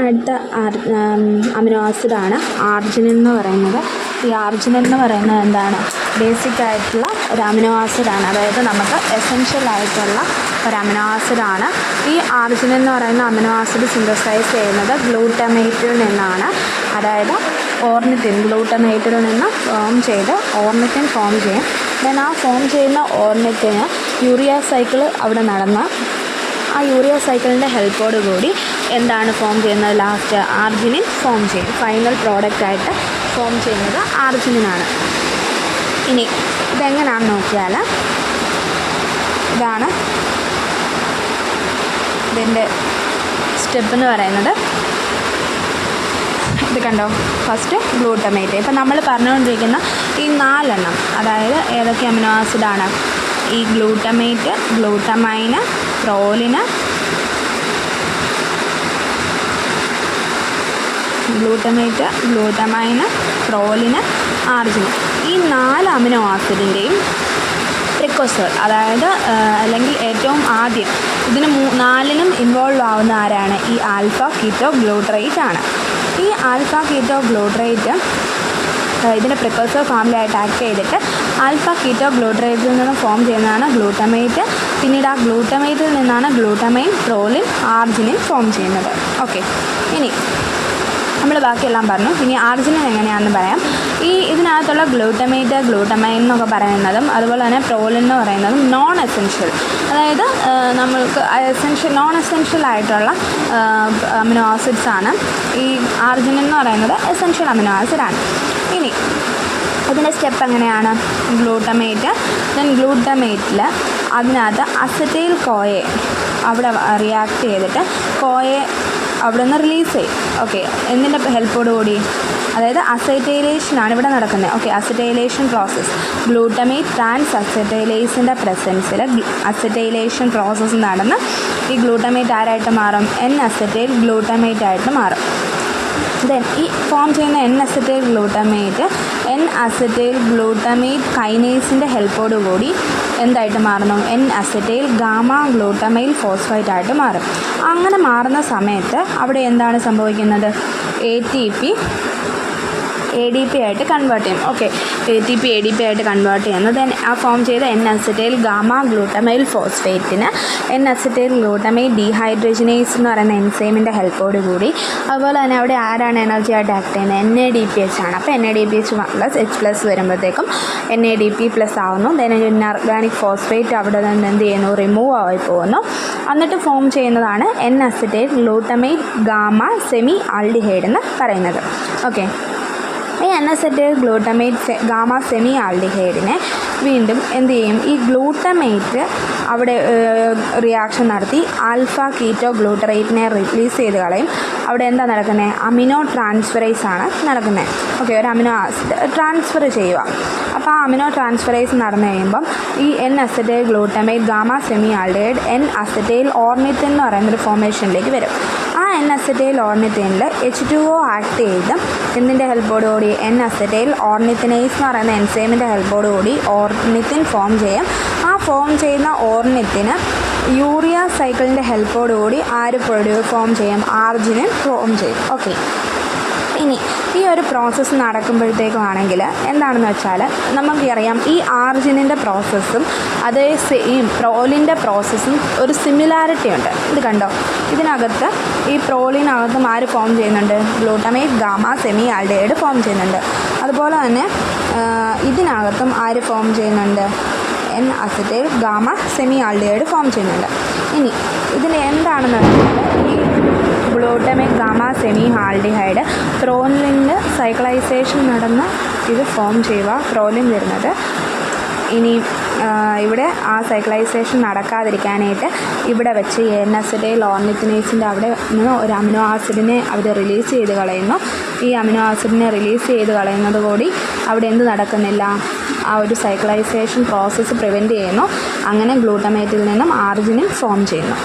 അടുത്ത amino ആസിഡാണ് arginine എന്ന് പറയുന്നത്. ഈ ആർജിനിൻ എന്ന് പറയുന്നത് എന്താണ്? ബേസിക് ആയിട്ടുള്ള ഒരു അമിനോ ആസിഡാണ്, അതായത് നമുക്ക് എസെൻഷ്യൽ ആയിട്ടുള്ള ഒരു അമിനോ ആസിഡാണ്. ഈ ആർജിനിൻ എന്ന് പറയുന്ന അമിനോ ആസിഡ് സിന്തസൈസ് ചെയ്യുന്നത് ഗ്ലൂട്ടമേറ്റിൽ നിന്നാണ്. അതായത് ഗ്ലൂട്ടമേറ്റിൽ നിന്ന് ഓർണിത്തിൻ ഫോം ചെയ്യും. ദെൻ ആ ഫോം ചെയ്യുന്ന ഓർണിത്തിന് യൂറിയ സൈക്കിൾ അവിടെ നടന്ന് ആ യൂറിയ സൈക്കിളിൻ്റെ ഹെൽപ്പോട് കൂടി എന്താണ് ഫോം ചെയ്യുന്നത്? ലാസ്റ്റ് ആർജിനിൻ ഫോം ചെയ്യും. ഫൈനൽ പ്രോഡക്റ്റായിട്ട് ഫോം ചെയ്യുന്നത് ആർജിനിനാണ്. ഇനി ഇതെങ്ങനെയാണെന്ന് നോക്കിയാൽ ഇതാണ് ഇതിൻ്റെ സ്റ്റെപ്പ് എന്ന് പറയുന്നത്. ഇത് കണ്ടോ, ഫസ്റ്റ് ഗ്ലൂട്ടമേറ്റ്. ഇപ്പം നമ്മൾ പറഞ്ഞുകൊണ്ടിരിക്കുന്ന ഈ 4 എണ്ണം, അതായത് ഏതൊക്കെ അമിനോ ആസിഡാണ്? ഈ ഗ്ലൂട്ടമേറ്റ്, ഗ്ലൂട്ടമൈന്, പ്രോലിന്, ആർജിനിൻ. ഈ 4 അമിനോ ആസിഡിൻ്റെയും പ്രിക്കോസർ, അതായത് അല്ലെങ്കിൽ ഏറ്റവും ആദ്യം ഇതിന് 4നും ഇൻവോൾവ് ആവുന്ന ആരാണ്? ഈ ആൽഫ കീറ്റോ ഗ്ലൂട്ടറേറ്റ് ആണ്. ഈ ആൽഫ കീറ്റോ ഗ്ലൂട്ടറേറ്റ് ഇതിൻ്റെ പ്രിക്കോസർ ഫാമിലിയായിട്ട് ആക്ട് ചെയ്തിട്ട് ആൽഫ കീറ്റോ ഗ്ലൂട്ടറേറ്റിൽ നിന്ന് ഫോം ചെയ്യുന്നതാണ് ഗ്ലൂട്ടമേറ്റ്. പിന്നീട് ആ ഗ്ലൂട്ടമേറ്റിൽ നിന്നാണ് ഗ്ലൂട്ടമൈൻ, പ്രോലിൻ, ആർജിനിൻ ഫോം ചെയ്യുന്നത്. ഓക്കെ, ഇനി നമ്മൾ ബാക്കിയെല്ലാം പറഞ്ഞു. ഇനി ആർജിനിൻ എങ്ങനെയാണെന്ന് പറയാം. ഇതിനകത്തുള്ള ഗ്ലൂട്ടമേറ്റ്, ഗ്ലൂട്ടമൈൻ എന്നൊക്കെ പറയുന്നതും അതുപോലെ തന്നെ പ്രോലിൻ എന്ന് പറയുന്നതും നോൺ എസെൻഷ്യൽ, അതായത് നമ്മൾക്ക് നോൺ എസെൻഷ്യൽ ആയിട്ടുള്ള അമിനോ ആസിഡ്സ് ആണ്. ഈ ആർജിനിൻ എന്ന് പറയുന്നത് എസെൻഷ്യൽ അമിനോ ആസിഡാണ്. ഇനി അതിൻ്റെ സ്റ്റെപ്പ് എങ്ങനെയാണ്? ഗ്ലൂട്ടമേറ്റ്, ദെൻ ഗ്ലൂട്ടമേറ്റിൽ അതിനകത്ത് അസറ്റൈൽ കോയെ അവിടെ റിയാക്ട് ചെയ്തിട്ട് കോയെ അവിടെ നിന്ന് റിലീസ് ചെയ്യും. ഓക്കെ, എന്തിൻ്റെ ഹെൽപ്പോട് കൂടി? അതായത് അസറ്റൈലേഷനാണ് ഇവിടെ നടക്കുന്നത്. Okay, acetylation process, glutamate trans അസറ്റൈലേസിൻ്റെ പ്രസൻസിൽ അസറ്റൈലേഷൻ പ്രോസസ്സ് നടന്ന് ഈ ഗ്ലൂട്ടമേറ്റ് ആരായിട്ട് മാറും? എൻ അസറ്റൈൽ ഗ്ലൂട്ടമേറ്റ് ആയിട്ട് മാറും. ദെൻ ഈ ഫോം ചെയ്യുന്ന എൻ അസറ്റൈൽ ഗ്ലൂട്ടമേറ്റ് കൈനേസിൻ്റെ ഹെൽപ്പോട് കൂടി എന്തായിട്ട് മാറുന്നു? എൻ അസറ്റൈൽ ഗാമ ഗ്ലൂട്ടമൈൽ ഫോസ്ഫേറ്റ് ആയിട്ട് മാറും. അങ്ങനെ മാറുന്ന സമയത്ത് അവിടെ എന്താണ് സംഭവിക്കുന്നത്? ATP ADP ആയിട്ട് കൺവേർട്ട് ചെയ്യും. ഓക്കെ, ATP ADP ആയിട്ട് കൺവേർട്ട് ചെയ്യുന്നു. ദെൻ ആ ഫോം ചെയ്ത എൻ അസറ്റൈൽ ഗാമ ഗ്ലൂട്ടമൈൽ ഫോസ്ഫേറ്റിന് എൻ അസറ്റൈൽ ഗ്ലൂട്ടമേറ്റ് ഡീഹൈഡ്രജനേസ് എന്ന് പറയുന്ന എൻസൈമിൻ്റെ ഹെൽപ്പോട് കൂടി, അതുപോലെ തന്നെ അവിടെ ആരാണ് എനർജി ആയിട്ട് ആക്ട് ചെയ്യുന്നത്? NADPH ആണ്. അപ്പോൾ NADPH + H+ വരുമ്പോഴത്തേക്കും NADP+ ആവുന്നു. ദെൻ ഇൻഓർഗാനിക് ഫോസ്ഫേറ്റ് അവിടെ നിന്ന് എന്ത് ചെയ്യുന്നു? റിമൂവ് ആയി പോകുന്നു. എന്നിട്ട് ഫോം ചെയ്യുന്നതാണ് N acetyl glutamate gamma semi aldehyde എന്ന് പറയുന്നത്. ഓക്കെ, ഈ N acetyl glutamate gamma semi ആൽഡിഹൈഡിനെ വീണ്ടും എന്ത് ചെയ്യും? ഈ ഗ്ലൂട്ടമേറ്റ് അവിടെ റിയാക്ഷൻ നടത്തി ആൽഫ കീറ്റോ ഗ്ലൂട്ടറേറ്റിനെ റിലീസ് ചെയ്ത് കളയും. അവിടെ എന്താ നടക്കുന്നത്? അമിനോ ട്രാൻസ്ഫറേസ് ആണ് നടക്കുന്നത്. ഓക്കെ, ഒരു അമിനോ ആസിഡ് ട്രാൻസ്ഫർ ചെയ്യുക. അപ്പോൾ ആ അമിനോ ട്രാൻസ്ഫറേസ് നടന്നു കഴിയുമ്പം ഈ N acetyl glutamate gamma semi aldehyde N acetyl ornithine എന്ന് പറയുന്നൊരു ഫോർമേഷനിലേക്ക് വരും. ആ എൻ അസറ്റൈൽ ഓർണിത്തിനിൽ H2O ആക്ട് ചെയ്ത് എന്തിൻ്റെ ഹെൽപ്പോടുകൂടി? എൻ അസറ്റൈൽ ഓർണിത്തിനേസ് എന്ന് പറയുന്ന എൻസൈമിൻ്റെ ഹെൽപ്പോടുകൂടി ഓർണിത്തിൻ ഫോം ചെയ്യും. ആ ഫോം ചെയ്യുന്ന ഓർണിത്തിന് യൂറിയ സൈക്കിളിൻ്റെ ഹെൽപ്പോടുകൂടി ഫോം ചെയ്യും? ആർജിനിൻ ഫോം ചെയ്യും. ഓക്കെ, ഇനി ഈ ഒരു പ്രോസസ്സ് നടക്കുമ്പോഴത്തേക്കും ആണെങ്കിൽ എന്താണെന്ന് വെച്ചാൽ നമുക്കറിയാം ഈ ആർജിനിൻ്റെ പ്രോസസ്സും അതേ സെയിം പ്രോലിൻ്റെ പ്രോസസ്സും ഒരു സിമിലാരിറ്റി ഉണ്ട്. ഇത് കണ്ടോ, ഇതിനകത്ത് ഈ പ്രോലിനകത്തും ആര് ഫോം ചെയ്യുന്നുണ്ട്? Glutamate gamma semi aldehyde form ചെയ്യുന്നുണ്ട്. അതുപോലെ തന്നെ ഇതിനകത്തും ആര് ഫോം ചെയ്യുന്നുണ്ട്? N acetyl gamma semi aldehyde form ചെയ്യുന്നുണ്ട്. ഇനി ഇതിന് എന്താണെന്ന് വെച്ചാൽ ഈ ഗ്ലൂട്ടമേറ്റ് ഗാമ സെമി ആൽഡിഹൈഡ് പ്രോലിൻ്റെ സൈക്ലൈസേഷൻ നടന്ന് ഇത് ഫോം ചെയ്യുക, പ്രോലിൻ വരുന്നത്. ഇനി ഇവിടെ ആ സൈക്ലൈസേഷൻ നടക്കാതിരിക്കാനായിട്ട് ഇവിടെ വെച്ച് എൻ അസറ്റൈൽ ഓർണിത്തിനേസിൻ്റെ അവിടെ നിന്ന് ഒരു അമിനോ ആസിഡിനെ അവർ റിലീസ് ചെയ്ത് കളയുന്നു. ഈ അമിനോ ആസിഡിനെ റിലീസ് ചെയ്ത് കളയുന്നത് കൂടി അവിടെ എന്ത് നടക്കുന്നില്ല? ആ ഒരു സൈക്ലൈസേഷൻ പ്രോസസ്സ് പ്രിവെൻറ്റ് ചെയ്യുന്നു. അങ്ങനെ ഗ്ലൂട്ടമേറ്റിൽ നിന്നും ആർജിനിൻ ഫോം ചെയ്യുന്നു.